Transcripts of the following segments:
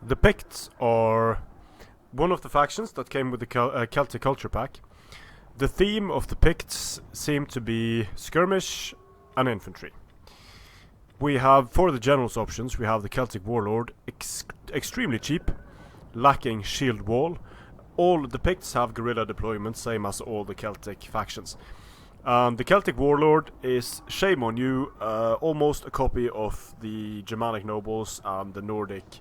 The Picts are one of the factions that came with the Celtic Culture Pack. The theme of the Picts seemed to be skirmish and infantry. We have, for the generals options, we have the Celtic Warlord, extremely cheap, lacking shield wall. All the Picts have guerrilla deployment, same as all the Celtic factions. The Celtic Warlord is, shame on you, almost a copy of the Germanic nobles and the Nordic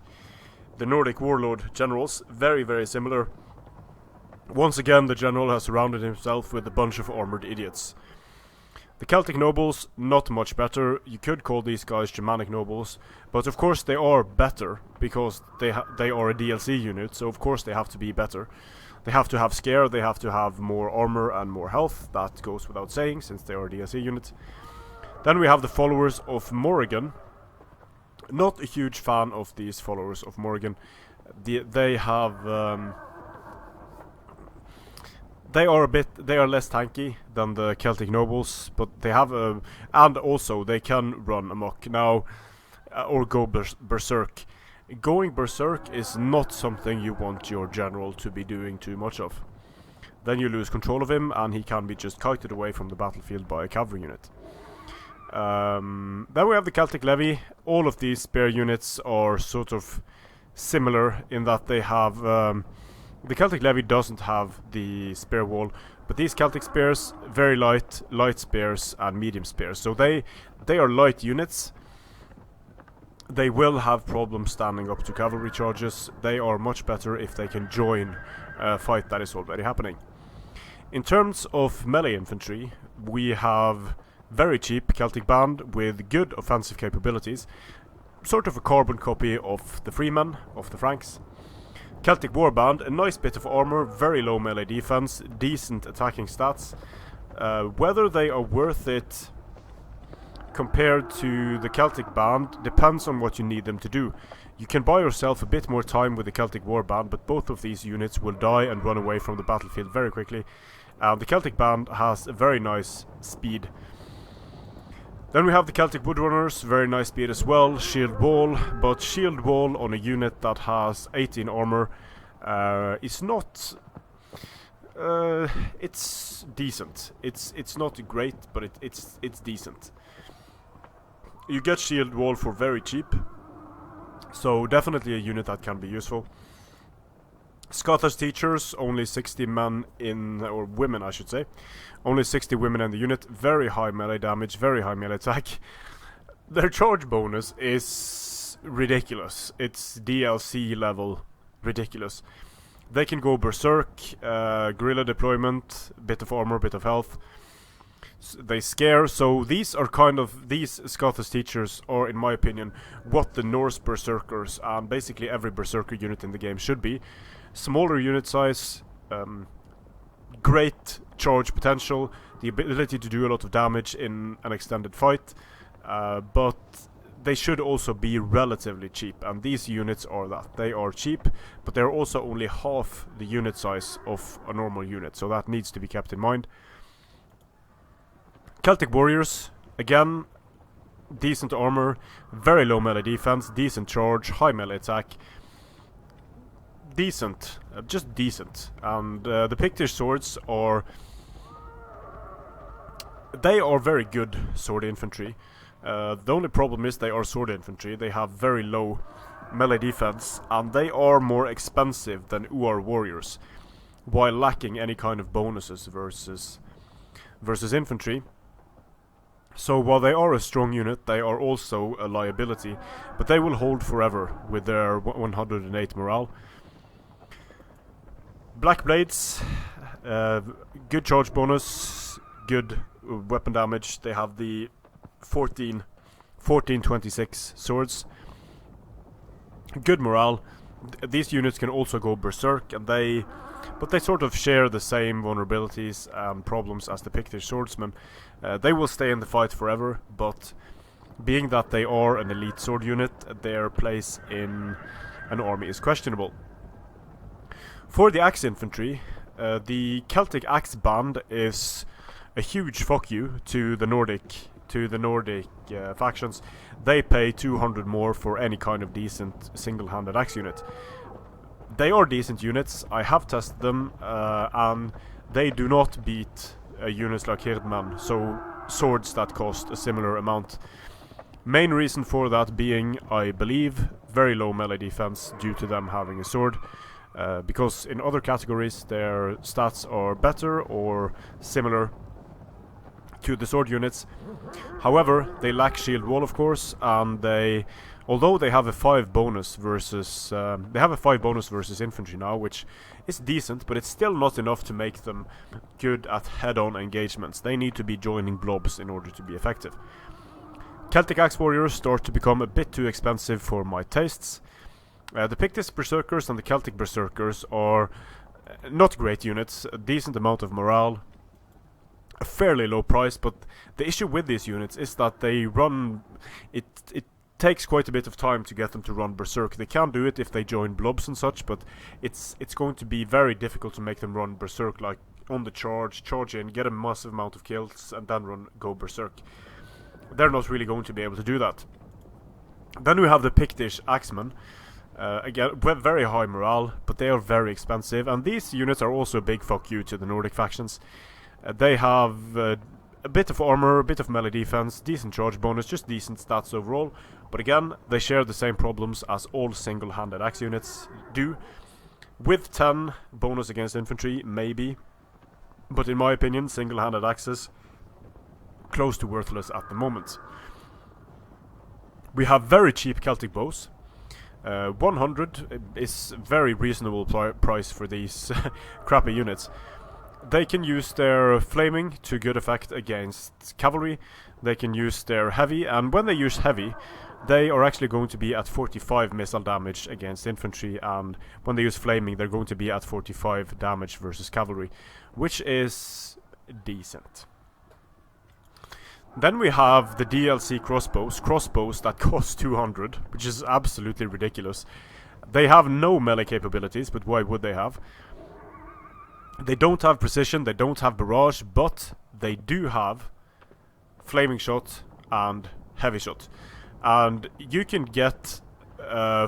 warlord generals. Very, very similar. Once again, the general has surrounded himself with a bunch of armored idiots. The Celtic nobles, not much better. You could call these guys Germanic nobles, but of course they are better because they are a DLC unit, so of course they have to be better. They have to have scare, they have to have more armor and more health. That goes without saying, since they are a DLC unit. Then we have the followers of Morrigan. Not a huge fan of these followers of Morrigan. They are less tanky than the Celtic nobles, but they have and also they can run amok now, or go berserk. Going berserk is not something you want your general to be doing too much of. Then you lose control of him, and he can be just kited away from the battlefield by a cavalry unit. Then we have the Celtic Levy. All of these spear units are sort of similar in that they have... the Celtic Levy doesn't have the spear wall, but these Celtic spears, very light spears and medium spears. So they are light units. They will have problems standing up to cavalry charges. They are much better if they can join a fight that is already happening. In terms of melee infantry, we have very cheap Celtic Band with good offensive capabilities. Sort of a carbon copy of the Freemen, of the Franks. Celtic Warband, a nice bit of armor, very low melee defense, decent attacking stats. Whether they are worth it compared to the Celtic Band depends on what you need them to do. You can buy yourself a bit more time with the Celtic Warband, but both of these units will die and run away from the battlefield very quickly. The Celtic Band has a very nice speed. Then we have the Celtic Woodrunners, very nice speed as well, shield wall, but shield wall on a unit that has 18 armor is not... it's decent. It's not great, but it's decent. You get shield wall for very cheap, so definitely a unit that can be useful. Scottish teachers, only 60 men in, or women I should say, only 60 women in the unit, very high melee damage, very high melee attack. Their charge bonus is ridiculous. It's DLC level ridiculous. They can go berserk, guerrilla deployment, bit of armor, bit of health. They scare, so these Scottish teachers are, in my opinion, what the Norse Berserkers and basically every Berserker unit in the game should be. Smaller unit size, great charge potential, the ability to do a lot of damage in an extended fight, but they should also be relatively cheap, and these units are that. They are cheap, but they're also only half the unit size of a normal unit, so that needs to be kept in mind. Celtic Warriors, again, decent armor, very low melee defense, decent charge, high melee attack. Decent, just decent. And the Pictish swords are... they are very good sword infantry. The only problem is they are sword infantry. They have very low melee defense, and they are more expensive than UR warriors, while lacking any kind of bonuses versus infantry. So while they are a strong unit, they are also a liability, but they will hold forever with their 108 morale. Black Blades, good charge bonus, good weapon damage. They have the 1426 swords. Good morale. These units can also go berserk, and they sort of share the same vulnerabilities and problems as the Pictish swordsmen. They will stay in the fight forever, but being that they are an elite sword unit, their place in an army is questionable. For the axe infantry, the Celtic axe band is a huge fuck you to the Nordic to the Nordic factions, they pay 200 more for any kind of decent single-handed axe unit. They are decent units, I have tested them, and they do not beat units like Hirdman, so swords that cost a similar amount. Main reason for that being, I believe, very low melee defense due to them having a sword, because in other categories their stats are better or similar to the sword units. However, they lack shield wall, of course, and although they have a 5 bonus versus infantry now, which is decent, but it's still not enough to make them good at head-on engagements. They need to be joining blobs in order to be effective. Celtic Axe Warriors start to become a bit too expensive for my tastes. The Pictus Berserkers and the Celtic Berserkers are not great units, a decent amount of morale, a fairly low price, but the issue with these units is that they run... It takes quite a bit of time to get them to run Berserk. They can do it if they join blobs and such, but it's going to be very difficult to make them run Berserk, like on the charge in, get a massive amount of kills, and then go Berserk. They're not really going to be able to do that. Then we have the Pictish Axemen. Again, very high morale, but they are very expensive, and these units are also a big fuck you to the Nordic factions. They have a bit of armor, a bit of melee defense, decent charge bonus, just decent stats overall. But again, they share the same problems as all single-handed axe units do. With 10 bonus against infantry, maybe. But in my opinion, single-handed axes, close to worthless at the moment. We have very cheap Celtic Bows. 100 is very reasonable price for these crappy units. They can use their flaming to good effect against cavalry. They can use their heavy, and when they use heavy, they are actually going to be at 45 missile damage against infantry, and when they use flaming, they're going to be at 45 damage versus cavalry, which is decent. Then we have the DLC crossbows that cost 200, which is absolutely ridiculous. They have no melee capabilities, but why would they have? They don't have precision, they don't have barrage, but they do have flaming shot and heavy shot. And you can get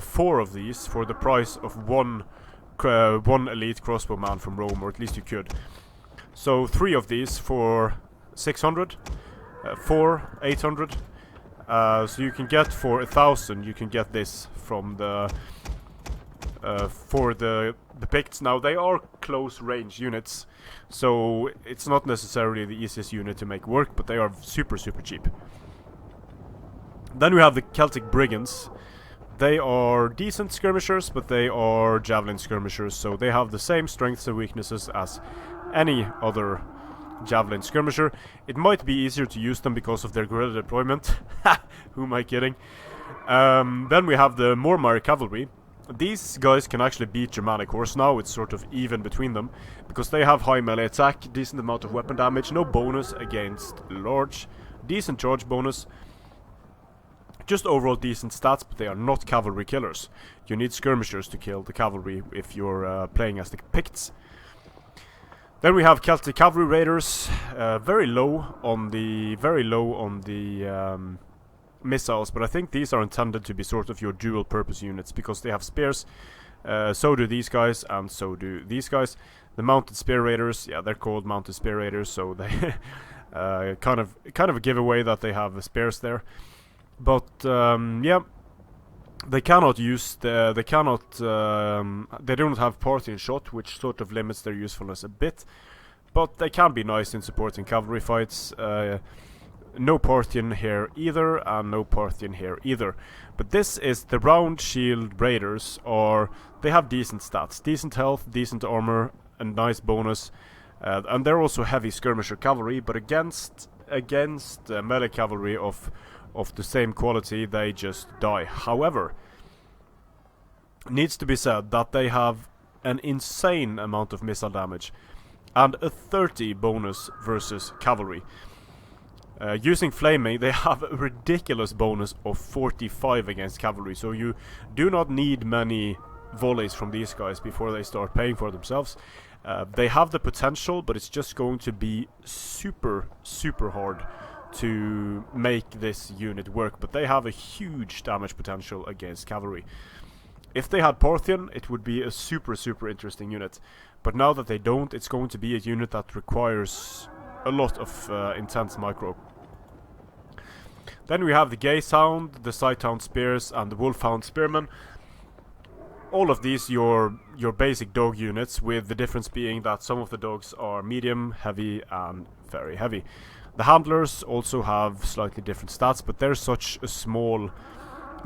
4 of these for the price of one elite crossbowman from Rome, or at least you could. So 3 of these for 600, 4 800. So you can get for 1,000. You can get this from the for the Picts. Now they are close range units, so it's not necessarily the easiest unit to make work, but they are super cheap. Then we have the Celtic Brigands. They are decent skirmishers, but they are javelin skirmishers, so they have the same strengths and weaknesses as any other javelin skirmisher. It might be easier to use them because of their guerrilla deployment. Who am I kidding? Then we have the Mormire Cavalry. These guys can actually beat Germanic Horse now. It's sort of even between them, because they have high melee attack, decent amount of weapon damage, no bonus against large, decent charge bonus, just overall decent stats, but they are not cavalry killers. You need skirmishers to kill the cavalry if you're playing as the Picts. Then we have Celtic Cavalry Raiders, very low on the missiles, but I think these are intended to be sort of your dual purpose units, because they have spears, so do these guys, and so do these guys. The Mounted Spear Raiders, yeah, they're called Mounted Spear Raiders, so they kind of a giveaway that they have spears there. But yeah, they cannot use they don't have Parthian shot, which sort of limits their usefulness a bit, but they can be nice in supporting cavalry fights. No Parthian here either, and no Parthian here either. But this is the Round Shield Raiders, they have decent stats, decent health, decent armor, a nice bonus, and they're also heavy skirmisher cavalry, but against melee cavalry of the same quality, they just die. However, needs to be said that they have an insane amount of missile damage and a 30 bonus versus cavalry. Using flaming, they have a ridiculous bonus of 45 against cavalry, so you do not need many volleys from these guys before they start paying for themselves. They have the potential, but it's just going to be super hard to make this unit work, but they have a huge damage potential against cavalry. If they had Parthian, it would be a super interesting unit, but now that they don't, it's going to be a unit that requires a lot of intense micro. Then we have the Gazehound, the Sighthound Spears, and the Wolfhound Spearmen. All of these your basic dog units, with the difference being that some of the dogs are medium, heavy, and very heavy. The Handlers also have slightly different stats, but they're such a small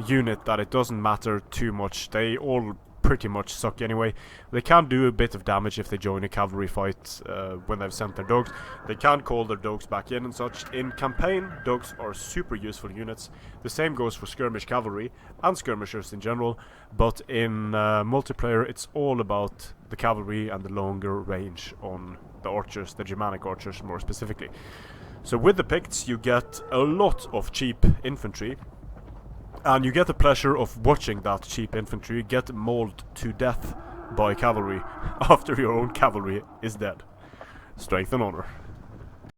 unit that it doesn't matter too much. They all pretty much suck anyway. They can do a bit of damage if they join a cavalry fight when they've sent their dogs. They can call their dogs back in and such. In campaign, dogs are super useful units. The same goes for skirmish cavalry and skirmishers in general, but in multiplayer it's all about the cavalry and the longer range on the archers, the Germanic archers more specifically. So with the Picts you get a lot of cheap infantry, and you get the pleasure of watching that cheap infantry get mauled to death by cavalry after your own cavalry is dead. Strength and honor.